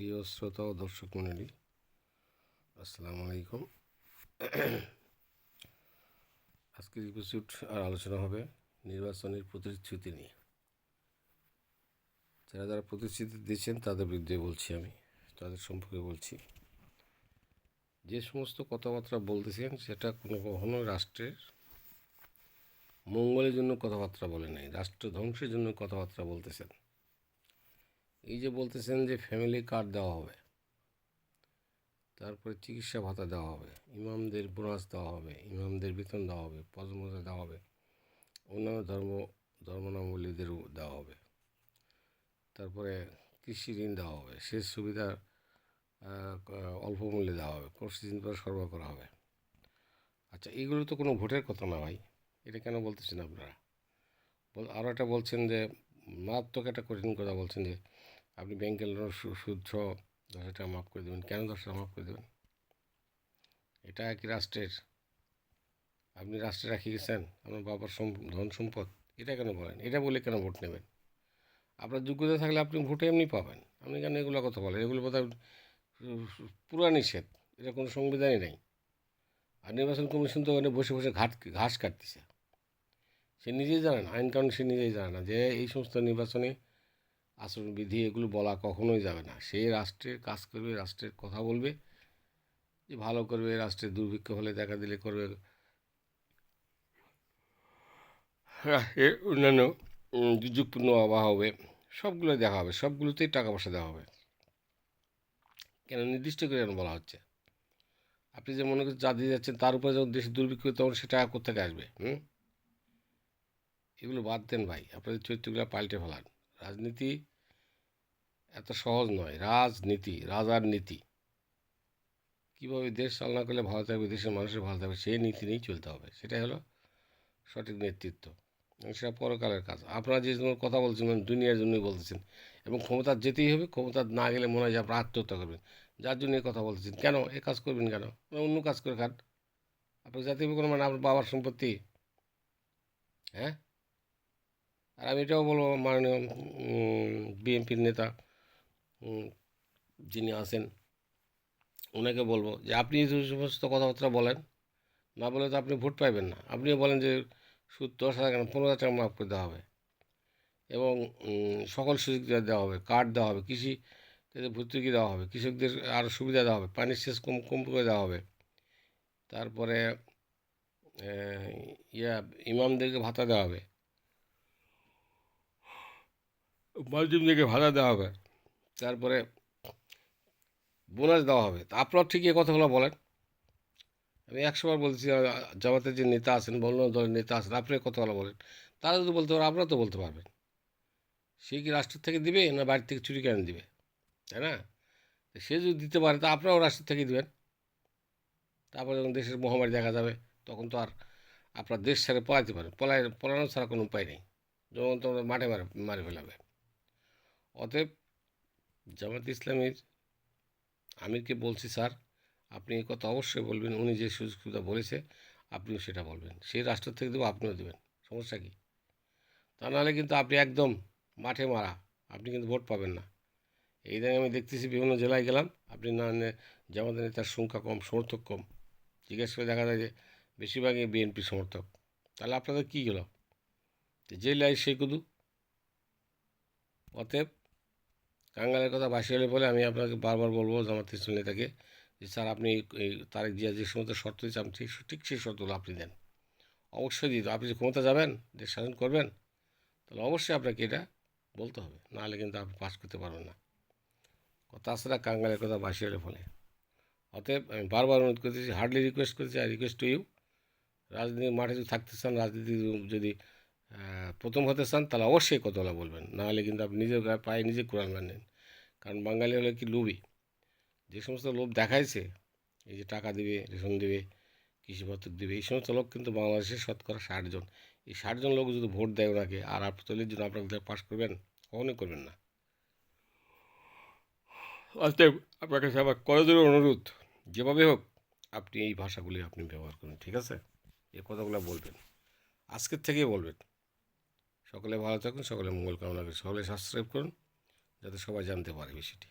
প্রিয় শ্রোতা ও দর্শক মণ্ডলী, আসসালামু আলাইকুম। আজকের এপিসোড আর আলোচনা হবে নির্বাচনের প্রতিশ্রুতি নিয়ে। যারা যারা প্রতিশ্রুতি দিয়েছেন তাদের বিরুদ্ধে বলছি, আমি তাদের সম্পর্কে বলছি। যে সমস্ত কথাবার্তা বলতেছেন সেটা কখনো রাষ্ট্রের মঙ্গলের জন্য কথাবার্তা বলে নাই, রাষ্ট্র ধ্বংসের জন্য কথাবার্তা বলতেছেন। এই যে বলতেছেন যে ফ্যামিলি কার্ড দেওয়া হবে, তারপরে চিকিৎসা ভাতা দেওয়া হবে, ইমামদের বোনাস দেওয়া হবে, ইমামদের বেতন দেওয়া হবে, পদমর্যাদা দেওয়া হবে, অন্যান্য ধর্মাবলম্বীদেরও দেওয়া হবে, তারপরে কৃষি ঋণ দেওয়া হবে, সেচ সুবিধা অল্প মূল্যে দেওয়া হবে, প্রতিদিন পর সরবরাহ করা হবে। আচ্ছা, এইগুলো তো কোনো ভোটের কথা না ভাই, এটা কেন বলতেছেন আপনারা? আরও একটা বলছেন যে মারাত্মক একটা কঠিন কথা বলছেন যে আপনি ব্যাংকের লোন সুদ সহ 10,000 টাকা মাফ করে দেবেন। কেন 10 টাকা মাফ করে দেবেন? এটা কি রাষ্ট্রের? আপনি রাষ্ট্রে রাখি গেছেন আপনার বাবার ধন সম্পদ, এটা কেন বলেন? এটা বলে কেন ভোট নেবেন? আপনার যোগ্যতা থাকলে আপনি ভোটে এমনি পাবেন, আপনি কেন এগুলো কথা বলেন? এগুলো কথা পুরা নিষেধ, এটা কোনো সংবিধানই নেই। আর নির্বাচন কমিশন তো ওখানে বসে বসে ঘাস কাটতেছে, সে নিজেই জানে না, আইন কানুন সে নিজেই জানে না যে এই সমস্ত নির্বাচনে আচরণবিধি এগুলো বলা কখনোই যাবে না। সে রাষ্ট্রের কাজ করবে, রাষ্ট্রের কথা বলবে, যে ভালো করবে, রাষ্ট্রের দুর্ভিক্ষ হলে দেখা দিলে করবে, অন্যান্য দুর্যোগপূর্ণ আবহাওয়া হবে, সবগুলো দেখা হবে, সবগুলোতেই টাকা পয়সা দেওয়া হবে। কেন নির্দিষ্ট করে কেন বলা হচ্ছে? আপনি যে মনে করছেন যা দিয়ে যাচ্ছেন তার উপরে যখন দেশের দুর্ভিক্ষ, তখন সে টাকা কোথেকে আসবে? এগুলো বাদ দেন ভাই, আপনাদের চরিত্রগুলো পাল্টে ফেলান। রাজনীতি এত সহজ নয়। রাজনীতি, রাজার নীতি, কীভাবে দেশ চালনা করলে ভালো থাকবে, দেশের মানুষের ভালো থাকবে, সেই নীতি নিয়েই চলতে হবে। সেটাই হলো সঠিক নেতৃত্ব, এবং সেটা পরকালের কাজ। আপনারা যে কথা বলছেন দুনিয়ার জন্যই বলতেছেন, এবং ক্ষমতা যেতেই হবে। ক্ষমতা না গেলে মনে হয় যে আপনারা আত্মহত্যা করবেন, যার জন্য এই কথা বলতেছেন। কেন এ কাজ করবেন? কেন অন্য কাজ করে খান? আপনার জাতীয় কোনো মানে আপনার বাবার সম্পত্তি? হ্যাঁ। আর আমি এটাও বলবো, মাননীয় বিএনপির নেতা যিনি আছেন, ওনাকে বলবো যে আপনি যে সমস্ত কথাবার্তা বলেন, না বলে তো আপনি ভোট পাইবেন না। আপনিও বলেন যে সুদ 10,000 কেন 15,000 টাকা মাফ করে দেওয়া হবে, এবং সকল সুযোগ দেওয়া হবে, কার্ড দেওয়া হবে, কৃষি ভর্তুকি দেওয়া হবে, কৃষকদের আরও সুবিধা দেওয়া হবে, পানির সেচ কম কম করে দেওয়া হবে, তারপরে ইমামদেরকে ভাতা দেওয়া হবে, মুয়াজ্জিনদেরকে ভাতা দেওয়া হবে, তারপরে বোনাস দেওয়া হবে। তা আপনারা ঠিক এই কথাগুলো বলেন। আমি 100বার বলছি, জামাতের যে নেতা আছেন, বন্য দলের নেতা আছেন, আপনি এই কথাগুলো বলেন। তারা যদি বলতে পারে, আপনারা তো বলতে পারবেন। সে কি রাষ্ট্রের থেকে দিবে, না বাড়ি থেকে চুরি কেন দিবে? তাই না? সে যদি দিতে পারে তা আপনারাও রাষ্ট্রের থেকে দিবেন। তারপরে যখন দেশের মহামারী দেখা যাবে, তখন তো আর আপনার দেশ ছেড়ে পলাইতে পারেন, পলানো ছাড়া কোনো উপায় নেই। যখন তো মাঠে মারে ফেলাবে। অতএব জামাত ইসলামীর আমিরকে বলছি, স্যার আপনি এই কথা অবশ্যই বলবেন। উনি যে সুযোগ সুবিধা বলেছে আপনিও সেটা বলবেন। সেই রাষ্ট্র থেকে দেবো, আপনিও দেবেন, সমস্যা কী? তা নাহলে কিন্তু আপনি একদম মাঠে মারা, আপনি কিন্তু ভোট পাবেন না। এই দিন আমি দেখতেছি বিভিন্ন জেলায় গেলাম, আপনি না জামাতের নেতার সংখ্যা কম, সমর্থক কম। জিজ্ঞেস করে দেখা যায় যে বেশিরভাগই বিএনপি সমর্থক। তাহলে আপনাদের কী গেল? যে লাই সেই কুদু। অতএব কাঙ্গালের কথা বাসি হলে বলে আমি আপনাকে বারবার বলবো জামাত ইসলামী নেতাকে যে স্যার আপনি এই তারেক জিয়া যে সমস্ত শর্ত দিচ্ছে, আপনি ঠিক সেই শর্তগুলো আপনি দেন। অবশ্যই দিত। আপনি যে ক্ষমতা যাবেন, দেশ শাসন করবেন, তাহলে অবশ্যই আপনাকে এটা বলতে হবে, নাহলে কিন্তু আপনি পাস করতে পারবেন না। তাছাড়া কাঙ্গালের কথা বাসি হলে ফলে। অতএব আমি বারবার অনুরোধ করতেছি, হার্ডলি রিকোয়েস্ট করতেছি, আই রিকোয়েস্ট টু ইউ, রাজনীতির মাঠে যদি থাকতে চান, রাজনীতি যদি প্রথম হতে চান, তাহলে অবশ্যই কথাগুলো বলবেন, নাহলে কিন্তু আপনি নিজের পায়ে নিজে কোরআন মানেন। কারণ বাঙালি হলে কি লোভী, যে সমস্ত লোভ দেখাইছে, এই যে টাকা দিবে, রেশন দেবে, কৃষিপত্র দেবে, এই সমস্ত লোক কিন্তু বাংলাদেশের শতকরা 60 জন। এই 60 জন লোক যদি ভোট দেয় ওনাকে, আর আপনি তৈরির জন্য আপনাকে পাশ করবেন? কখনোই করবেন না। অতএব আপনার কাছে আমার করজোড়ে অনুরোধ, যেভাবে হোক আপনি এই ভাষাগুলি আপনি ব্যবহার করুন, ঠিক আছে? এই কথাগুলো বলবেন, আজকের থেকেই বলবেন। সকলে ভালো থাকুন, সকলে মঙ্গল কামনা করি। সকলে সাবস্ক্রাইব করুন যাতে সবাই জানতে পারে বিষয়টি।